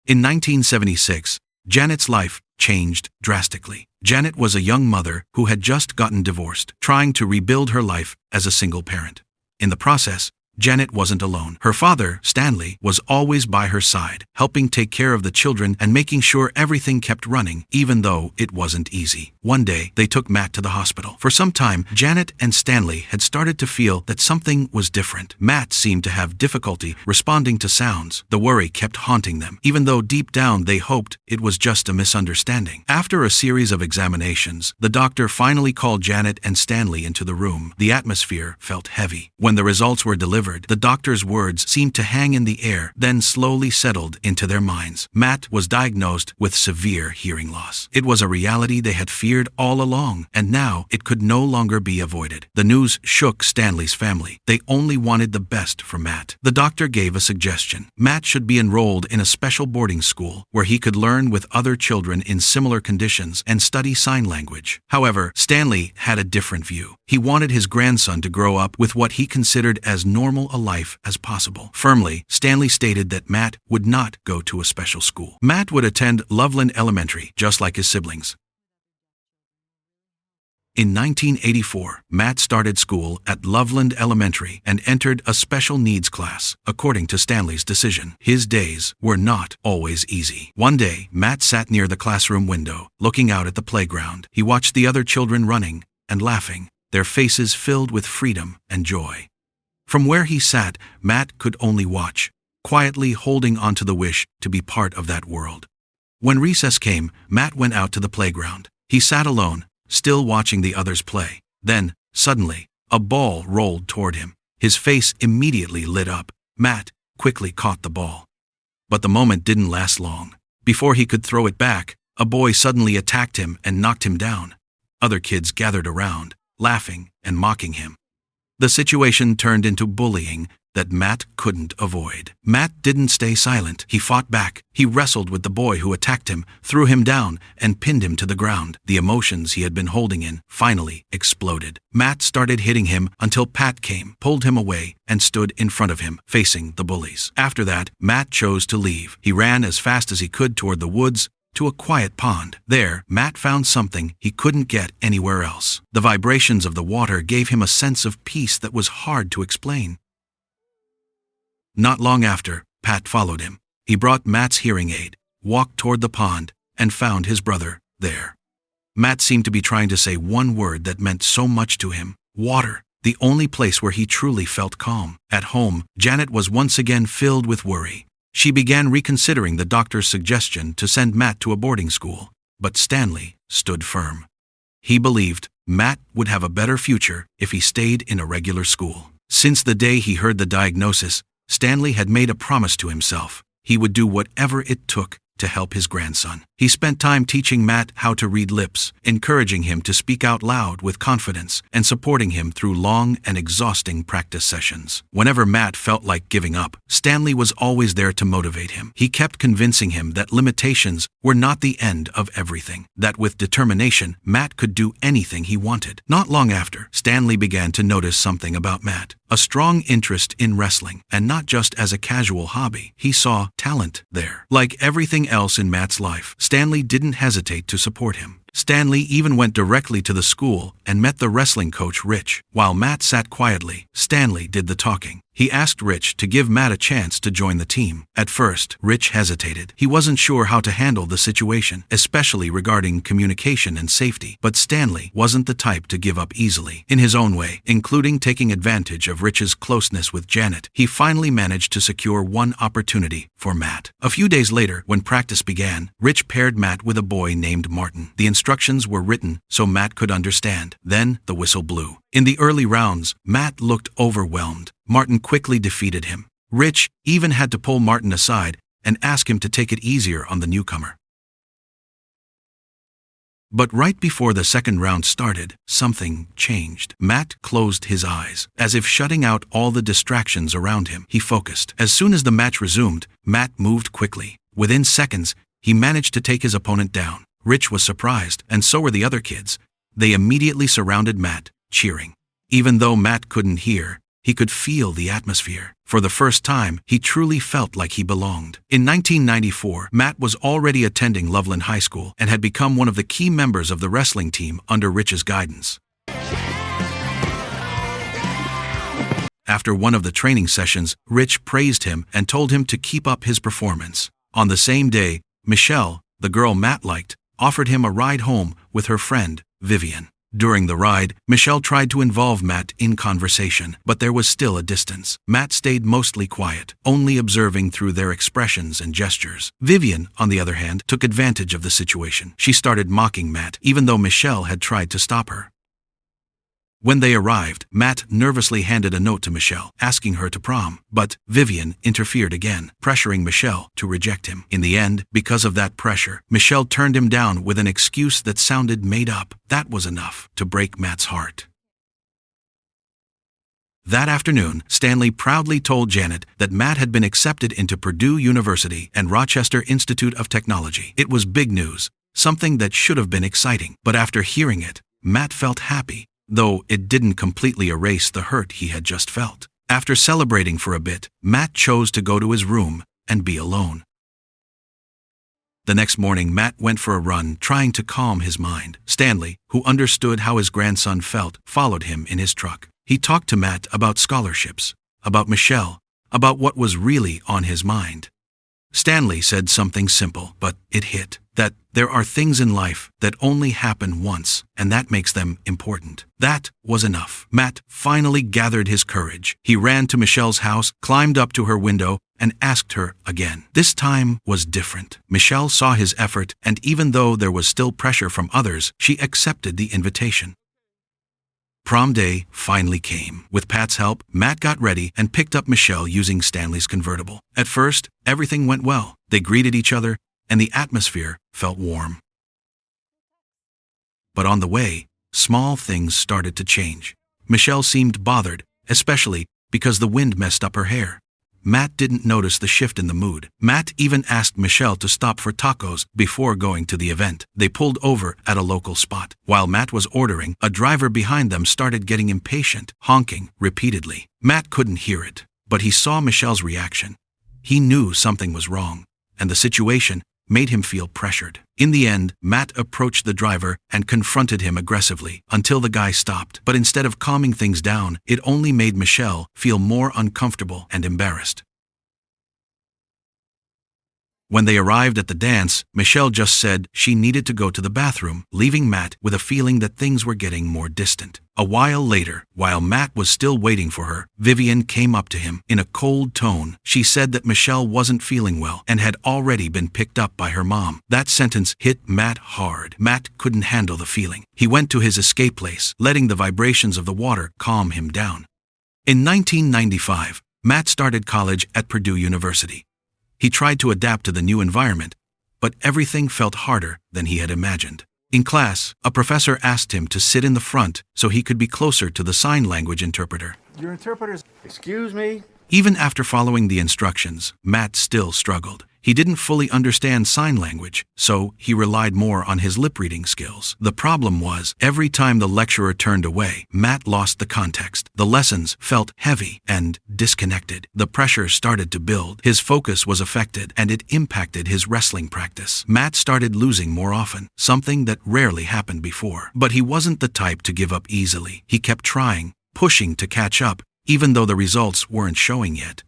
In 1976, Janet's life changed drastically. Janet was a young mother who had just gotten divorced, trying to rebuild her life as a single parent. In the process, Janet wasn't alone. Her father, Stanley, was always by her side, helping take care of the children and making sure everything kept running, even though it wasn't easy. One day, they took Matt to the hospital. For some time, Janet and Stanley had started to feel that something was different. Matt seemed to have difficulty responding to sounds. The worry kept haunting them, even though deep down they hoped it was just a misunderstanding. After a series of examinations, the doctor finally called Janet and Stanley into the room. The atmosphere felt heavy. When the results were delivered, the doctor's words seemed to hang in the air, then slowly settled into their minds. Matt was diagnosed with severe hearing loss. It was a reality they had feared all along, and now it could no longer be avoided. The news shook Stanley's family. They only wanted the best for Matt. The doctor gave a suggestion. Matt should be enrolled in a special boarding school where he could learn with other children in similar conditions and study sign language. However, Stanley had a different view. He wanted his grandson to grow up with what he considered as normal a life as possible. Firmly, Stanley stated that Matt would not go to a special school. Matt would attend Loveland Elementary, just like his siblings. In 1984, Matt started school at Loveland Elementary and entered a special needs class, according to Stanley's decision. His days were not always easy. One day, Matt sat near the classroom window, looking out at the playground. He watched the other children running and laughing, their faces filled with freedom and joy. From where he sat, Matt could only watch, quietly holding on to the wish to be part of that world. When recess came, Matt went out to the playground. He sat alone, still watching the others play. Then, suddenly, a ball rolled toward him. His face immediately lit up. Matt quickly caught the ball. But the moment didn't last long. Before he could throw it back, a boy suddenly attacked him and knocked him down. Other kids gathered around, laughing and mocking him. The situation turned into bullying that Matt couldn't avoid. Matt didn't stay silent. He fought back. He wrestled with the boy who attacked him, threw him down, and pinned him to the ground. The emotions he had been holding in finally exploded. Matt started hitting him until Pat came, pulled him away, and stood in front of him, facing the bullies. After that, Matt chose to leave. He ran as fast as he could toward the woods, to a quiet pond. There, Matt found something he couldn't get anywhere else. The vibrations of the water gave him a sense of peace that was hard to explain. Not long after, Pat followed him. He brought Matt's hearing aid, walked toward the pond, and found his brother there. Matt seemed to be trying to say one word that meant so much to him: water. The only place where he truly felt calm. At home, Janet was once again filled with worry. She began reconsidering the doctor's suggestion to send Matt to a boarding school, but Stanley stood firm. He believed Matt would have a better future if he stayed in a regular school. Since the day he heard the diagnosis, Stanley had made a promise to himself. He would do whatever it took to help his grandson. He spent time teaching Matt how to read lips, encouraging him to speak out loud with confidence, and supporting him through long and exhausting practice sessions. Whenever Matt felt like giving up, Stanley was always there to motivate him. He kept convincing him that limitations were not the end of everything, that with determination, Matt could do anything he wanted. Not long after, Stanley began to notice something about Matt: a strong interest in wrestling, and not just as a casual hobby. He saw talent there. Like everything else in Matt's life, Stanley didn't hesitate to support him. Stanley even went directly to the school and met the wrestling coach, Rich. While Matt sat quietly, Stanley did the talking. He asked Rich to give Matt a chance to join the team. At first, Rich hesitated. He wasn't sure how to handle the situation, especially regarding communication and safety. But Stanley wasn't the type to give up easily. In his own way, including taking advantage of Rich's closeness with Janet, he finally managed to secure one opportunity for Matt. A few days later, when practice began, Rich paired Matt with a boy named Martin. The instructions were written so Matt could understand. Then the whistle blew. In the early rounds, Matt looked overwhelmed. Martin quickly defeated him. Rich even had to pull Martin aside and ask him to take it easier on the newcomer. But right before the second round started, something changed. Matt closed his eyes, as if shutting out all the distractions around him. He focused. As soon as the match resumed, Matt moved quickly. Within seconds, he managed to take his opponent down. Rich was surprised, and so were the other kids. They immediately surrounded Matt, cheering. Even though Matt couldn't hear, He could feel the atmosphere. For the first time, he truly felt like he belonged. In 1994, Matt was already attending Loveland High School and had become one of the key members of the wrestling team under Rich's guidance. After one of the training sessions, Rich praised him and told him to keep up his performance. On the same day, Michelle, the girl Matt liked, offered him a ride home with her friend, Vivian. During the ride, Michelle tried to involve Matt in conversation, but there was still a distance. Matt stayed mostly quiet, only observing through their expressions and gestures. Vivian, on the other hand, took advantage of the situation. She started mocking Matt, even though Michelle had tried to stop her. When they arrived, Matt nervously handed a note to Michelle, asking her to prom, but Vivian interfered again, pressuring Michelle to reject him. In the end, because of that pressure, Michelle turned him down with an excuse that sounded made up. That was enough to break Matt's heart. That afternoon, Stanley proudly told Janet that Matt had been accepted into Purdue University and Rochester Institute of Technology. It was big news, something that should have been exciting, but after hearing it, Matt felt happy, though it didn't completely erase the hurt he had just felt. After celebrating for a bit, Matt chose to go to his room and be alone. The next morning, Matt went for a run, trying to calm his mind. Stanley, who understood how his grandson felt, followed him in his truck. He talked to Matt about scholarships, about Michelle, about what was really on his mind. Stanley said something simple, but it hit, that there are things in life that only happen once, and that makes them important. That was enough. Matt finally gathered his courage. He ran to Michelle's house, climbed up to her window, and asked her again. This time was different. Michelle saw his effort, and even though there was still pressure from others, she accepted the invitation. Prom day finally came. With Pat's help, Matt got ready and picked up Michelle using Stanley's convertible. At first, everything went well. They greeted each other, and the atmosphere felt warm. But on the way, small things started to change. Michelle seemed bothered, especially because the wind messed up her hair. Matt didn't notice the shift in the mood. Matt even asked Michelle to stop for tacos before going to the event. They pulled over at a local spot. While Matt was ordering, a driver behind them started getting impatient, honking repeatedly. Matt couldn't hear it, but he saw Michelle's reaction. He knew something was wrong, and the situation made him feel pressured. In the end, Matt approached the driver and confronted him aggressively until the guy stopped. But instead of calming things down, it only made Michelle feel more uncomfortable and embarrassed. When they arrived at the dance, Michelle just said she needed to go to the bathroom, leaving Matt with a feeling that things were getting more distant. A while later, while Matt was still waiting for her, Vivian came up to him. In a cold tone, she said that Michelle wasn't feeling well and had already been picked up by her mom. That sentence hit Matt hard. Matt couldn't handle the feeling. He went to his escape place, letting the vibrations of the water calm him down. In 1995, Matt started college at Purdue University. He tried to adapt to the new environment, but everything felt harder than he had imagined. In class, a professor asked him to sit in the front so he could be closer to the sign language interpreter. Your interpreter's... Excuse me? Even after following the instructions, Matt still struggled. He didn't fully understand sign language, so he relied more on his lip-reading skills. The problem was, every time the lecturer turned away, Matt lost the context. The lessons felt heavy and disconnected. The pressure started to build. His focus was affected, and it impacted his wrestling practice. Matt started losing more often, something that rarely happened before. But he wasn't the type to give up easily. He kept trying, pushing to catch up, even though the results weren't showing yet.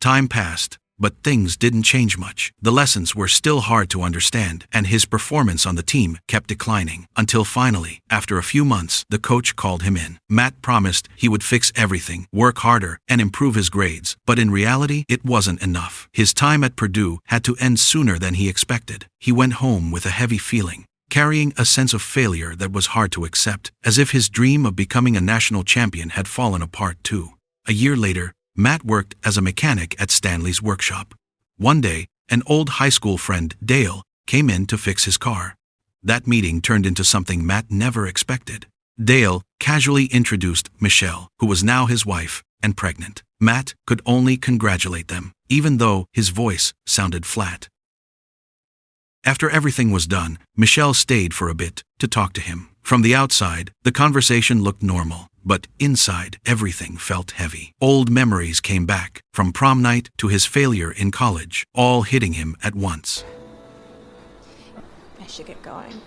Time passed, but things didn't change much. The lessons were still hard to understand, and his performance on the team kept declining, until finally, after a few months, the coach called him in. Matt promised he would fix everything, work harder, and improve his grades, but in reality, it wasn't enough. His time at Purdue had to end sooner than he expected. He went home with a heavy feeling, carrying a sense of failure that was hard to accept, as if his dream of becoming a national champion had fallen apart too. A year later, Matt worked as a mechanic at Stanley's workshop. One day, an old high school friend, Dale, came in to fix his car. That meeting turned into something Matt never expected. Dale casually introduced Michelle, who was now his wife and pregnant. Matt could only congratulate them, even though his voice sounded flat. After everything was done, Michelle stayed for a bit to talk to him. From the outside, the conversation looked normal, but inside, everything felt heavy. Old memories came back, from prom night to his failure in college, all hitting him at once. I should get going.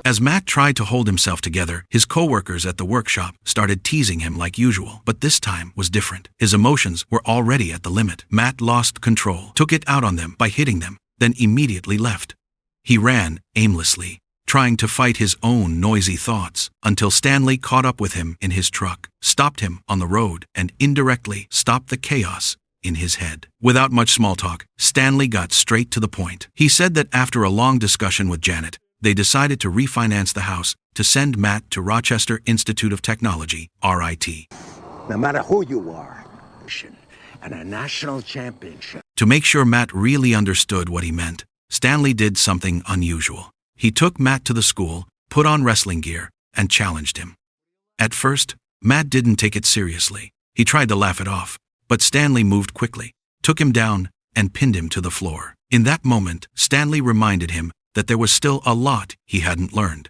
As Matt tried to hold himself together, his coworkers at the workshop started teasing him like usual, but this time was different. His emotions were already at the limit. Matt lost control, took it out on them by hitting them, then immediately left. He ran aimlessly, trying to fight his own noisy thoughts, until Stanley caught up with him in his truck, stopped him on the road, and indirectly stopped the chaos in his head. Without much small talk, Stanley got straight to the point. He said that after a long discussion with Janet, they decided to refinance the house to send Matt to Rochester Institute of Technology, RIT. No matter who you are, and a national championship. To make sure Matt really understood what he meant, Stanley did something unusual. He took Matt to the school, put on wrestling gear, and challenged him. At first, Matt didn't take it seriously. He tried to laugh it off, but Stanley moved quickly, took him down, and pinned him to the floor. In that moment, Stanley reminded him that there was still a lot he hadn't learned.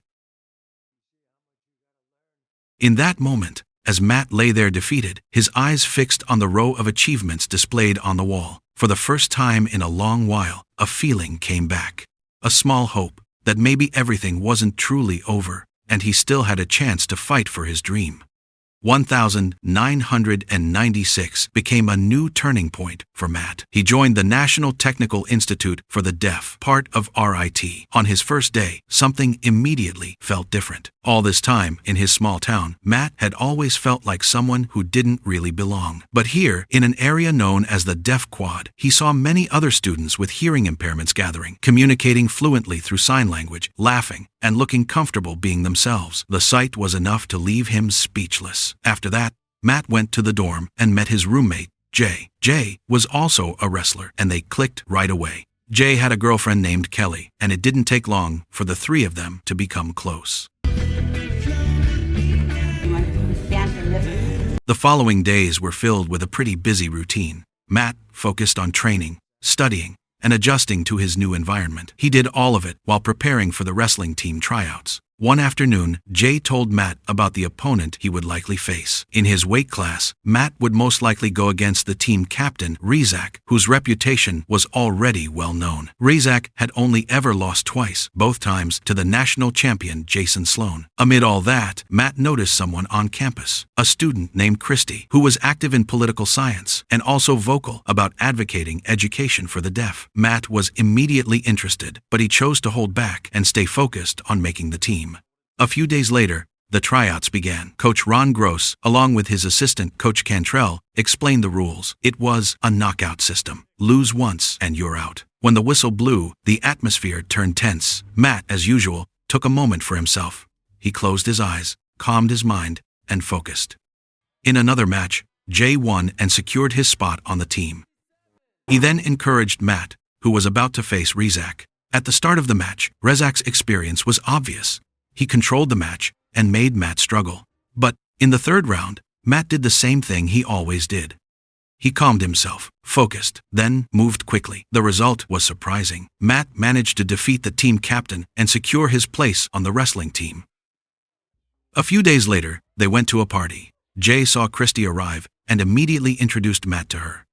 In that moment, as Matt lay there defeated, his eyes fixed on the row of achievements displayed on the wall. For the first time in a long while, a feeling came back. A small hope that maybe everything wasn't truly over, and he still had a chance to fight for his dream. 1996 became a new turning point for Matt. He joined the National Technical Institute for the Deaf, part of RIT. On his first day, something immediately felt different. All this time, in his small town, Matt had always felt like someone who didn't really belong. But here, in an area known as the Deaf Quad, he saw many other students with hearing impairments gathering, communicating fluently through sign language, laughing, and looking comfortable being themselves. The sight was enough to leave him speechless. After that, Matt went to the dorm and met his roommate, Jay. Jay was also a wrestler, and they clicked right away. Jay had a girlfriend named Kelly, and it didn't take long for the three of them to become close. The following days were filled with a pretty busy routine. Matt focused on training, studying, and adjusting to his new environment. He did all of it while preparing for the wrestling team tryouts. One afternoon, Jay told Matt about the opponent he would likely face. In his weight class, Matt would most likely go against the team captain, RIIT, whose reputation was already well known. RIIT had only ever lost twice, both times to the national champion Jason Sloan. Amid all that, Matt noticed someone on campus, a student named Christy, who was active in political science and also vocal about advocating education for the deaf. Matt was immediately interested, but he chose to hold back and stay focused on making the team. A few days later, the tryouts began. Coach Ron Gross, along with his assistant Coach Cantrell, explained the rules. It was a knockout system. Lose once and you're out. When the whistle blew, the atmosphere turned tense. Matt, as usual, took a moment for himself. He closed his eyes, calmed his mind, and focused. In another match, Jay won and secured his spot on the team. He then encouraged Matt, who was about to face RIIT. At the start of the match, RIIT's experience was obvious. He controlled the match and made Matt struggle. But in the third round, Matt did the same thing he always did. He calmed himself, focused, then moved quickly. The result was surprising. Matt managed to defeat the team captain and secure his place on the wrestling team. A few days later, they went to a party. Jay saw Christy arrive and immediately introduced Matt to her.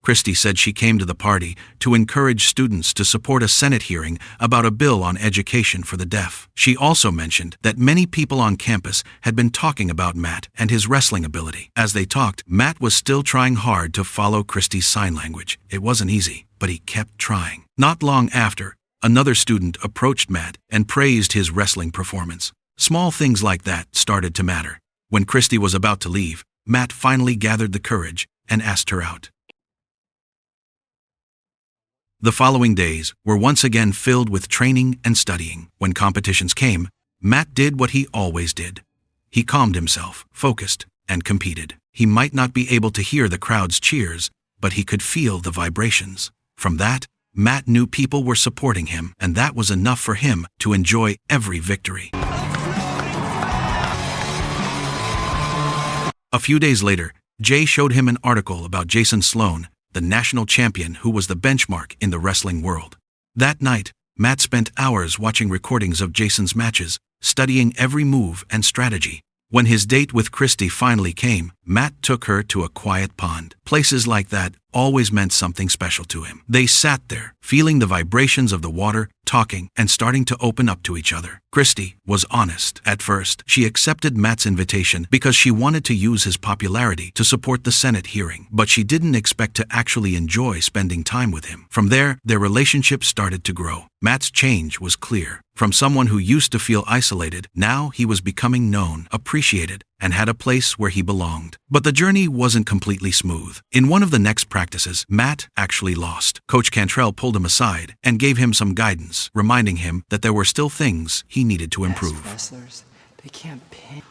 Christy said she came to the party to encourage students to support a Senate hearing about a bill on education for the deaf. She also mentioned that many people on campus had been talking about Matt and his wrestling ability. As they talked, Matt was still trying hard to follow Christy's sign language. It wasn't easy, but he kept trying. Not long after, another student approached Matt and praised his wrestling performance. Small things like that started to matter. When Christy was about to leave, Matt finally gathered the courage and asked her out. The following days were once again filled with training and studying. When competitions came, Matt did what he always did. He calmed himself, focused, and competed. He might not be able to hear the crowd's cheers, but he could feel the vibrations. From that, Matt knew people were supporting him, and that was enough for him to enjoy every victory. A few days later, Jay showed him an article about Jason Sloan, the national champion who was the benchmark in the wrestling world. That night, Matt spent hours watching recordings of Jason's matches studying every move and strategy. When his date with Christy finally came, Matt took her to a quiet pond. Places like that always meant something special to him. They sat there, feeling the vibrations of the water, talking, and starting to open up to each other. Christy was honest. At first, she accepted Matt's invitation because she wanted to use his popularity to support the Senate hearing, but she didn't expect to actually enjoy spending time with him. From there, their relationship started to grow. Matt's change was clear. From someone who used to feel isolated, now he was becoming known, appreciated, and had a place where he belonged. But the journey wasn't completely smooth. In one of the next practices, Matt actually lost. Coach Cantrell pulled him aside and gave him some guidance, reminding him that there were still things he needed to improve. Wrestlers, they can't pin.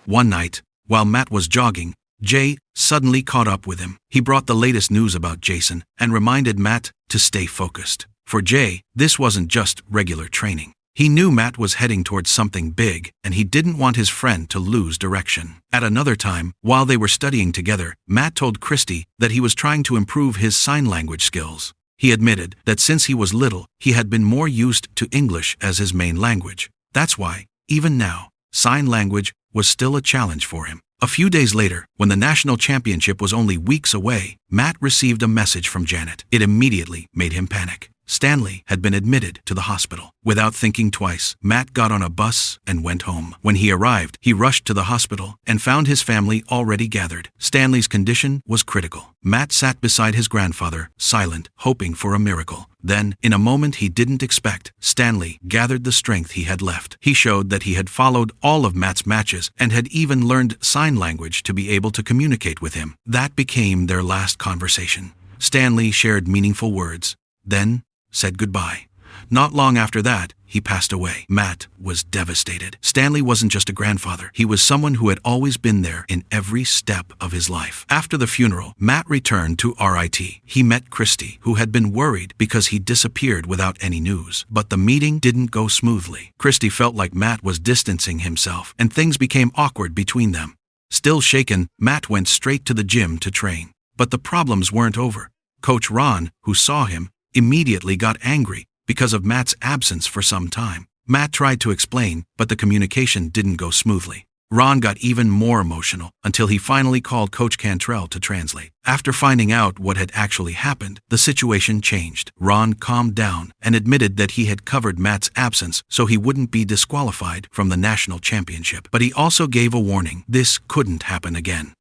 One night, while Matt was jogging, Jay suddenly caught up with him. He brought the latest news about Jason and reminded Matt to stay focused. For Jay, this wasn't just regular training. He knew Matt was heading towards something big, and he didn't want his friend to lose direction. At another time, while they were studying together, Matt told Christy that he was trying to improve his sign language skills. He admitted that since he was little, he had been more used to English as his main language. That's why, even now, sign language was still a challenge for him. A few days later, when the national championship was only weeks away, Matt received a message from Janet. It immediately made him panic. Stanley had been admitted to the hospital. Without thinking twice, Matt got on a bus and went home. When he arrived, he rushed to the hospital and found his family already gathered. Stanley's condition was critical. Matt sat beside his grandfather, silent, hoping for a miracle. Then, in a moment he didn't expect, Stanley gathered the strength he had left. He showed that he had followed all of Matt's matches and had even learned sign language to be able to communicate with him. That became their last conversation. Stanley shared meaningful words, then said goodbye. Not long after that, he passed away. Matt was devastated. Stanley wasn't just a grandfather. He was someone who had always been there in every step of his life. After the funeral, Matt returned to RIT. He met Christy, who had been worried because he disappeared without any news. But the meeting didn't go smoothly. Christy felt like Matt was distancing himself, and things became awkward between them. Still shaken, Matt went straight to the gym to train. But the problems weren't over. Coach Ron, who saw him, immediately got angry because of Matt's absence for some time. Matt tried to explain, but the communication didn't go smoothly. Ron got even more emotional until he finally called Coach Cantrell to translate. After finding out what had actually happened, the situation changed. Ron calmed down and admitted that he had covered Matt's absence so he wouldn't be disqualified from the national championship. But he also gave a warning: this couldn't happen again.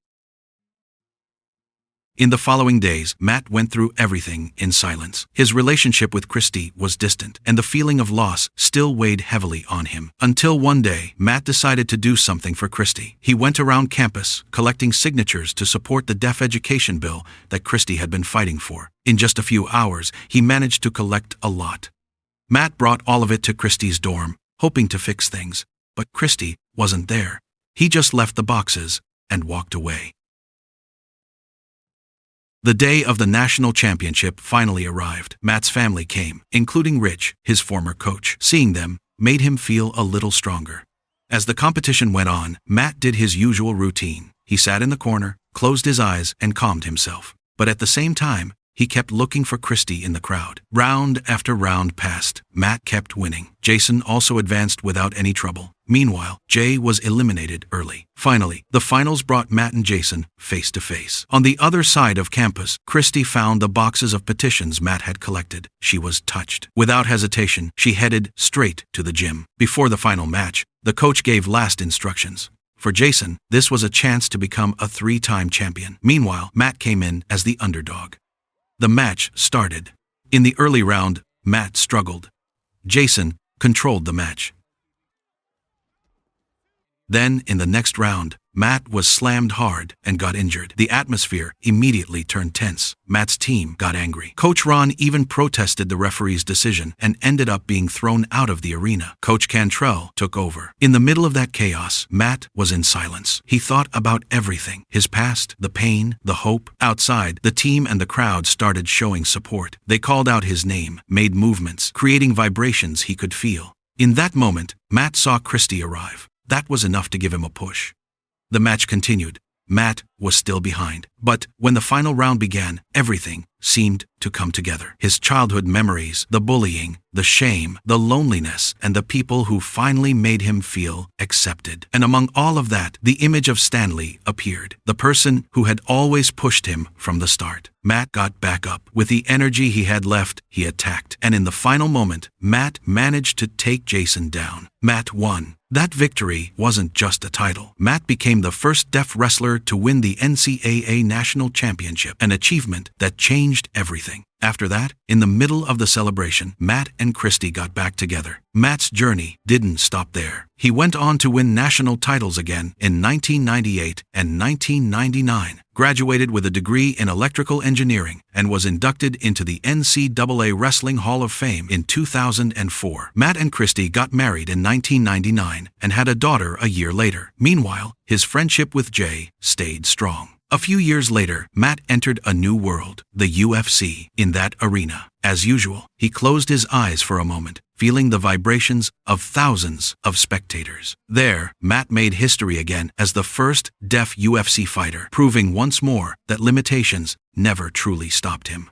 In the following days, Matt went through everything in silence. His relationship with Christy was distant, and the feeling of loss still weighed heavily on him. Until one day, Matt decided to do something for Christy. He went around campus, collecting signatures to support the deaf education bill that Christy had been fighting for. In just a few hours, he managed to collect a lot. Matt brought all of it to Christy's dorm, hoping to fix things. But Christy wasn't there. He just left the boxes and walked away. The day of the national championship finally arrived. Matt's family came, including Rich, his former coach. Seeing them made him feel a little stronger. As the competition went on, Matt did his usual routine. He sat in the corner, closed his eyes, and calmed himself. But at the same time, he kept looking for Christy in the crowd. Round after round passed. Matt kept winning. Jason also advanced without any trouble. Meanwhile, Jay was eliminated early. Finally, the finals brought Matt and Jason face to face. On the other side of campus, Christy found the boxes of petitions Matt had collected. She was touched. Without hesitation, she headed straight to the gym. Before the final match, the coach gave last instructions. For Jason, this was a chance to become a 3-time champion. Meanwhile, Matt came in as the underdog. The match started. In the early round, Matt struggled. Jason controlled the match. Then, in the next round, Matt was slammed hard and got injured. The atmosphere immediately turned tense. Matt's team got angry. Coach Ron even protested the referee's decision and ended up being thrown out of the arena. Coach Cantrell took over. In the middle of that chaos, Matt was in silence. He thought about everything: his past, the pain, the hope. Outside, the team and the crowd started showing support. They called out his name, made movements, creating vibrations he could feel. In that moment, Matt saw Christy arrive. That was enough to give him a push. The match continued. Matt was still behind. But when the final round began, everything seemed to come together. His childhood memories, the bullying, the shame, the loneliness, and the people who finally made him feel accepted. And among all of that, the image of Stanley appeared, the person who had always pushed him from the start. Matt got back up. With the energy he had left, he attacked. And in the final moment, Matt managed to take Jason down. Matt won. That victory wasn't just a title. Matt became the first deaf wrestler to win the NCAA National Championship, an achievement that changed everything. After that, in the middle of the celebration, Matt and Christy got back together. Matt's journey didn't stop there. He went on to win national titles again in 1998 and 1999, graduated with a degree in electrical engineering, and was inducted into the NCAA Wrestling Hall of Fame in 2004. Matt and Christy got married in 1999 and had a daughter a year later. Meanwhile, his friendship with Jay stayed strong. A few years later, Matt entered a new world, the UFC. In that arena, as usual, he closed his eyes for a moment, feeling the vibrations of thousands of spectators. There, Matt made history again as the first deaf UFC fighter, proving once more that limitations never truly stopped him.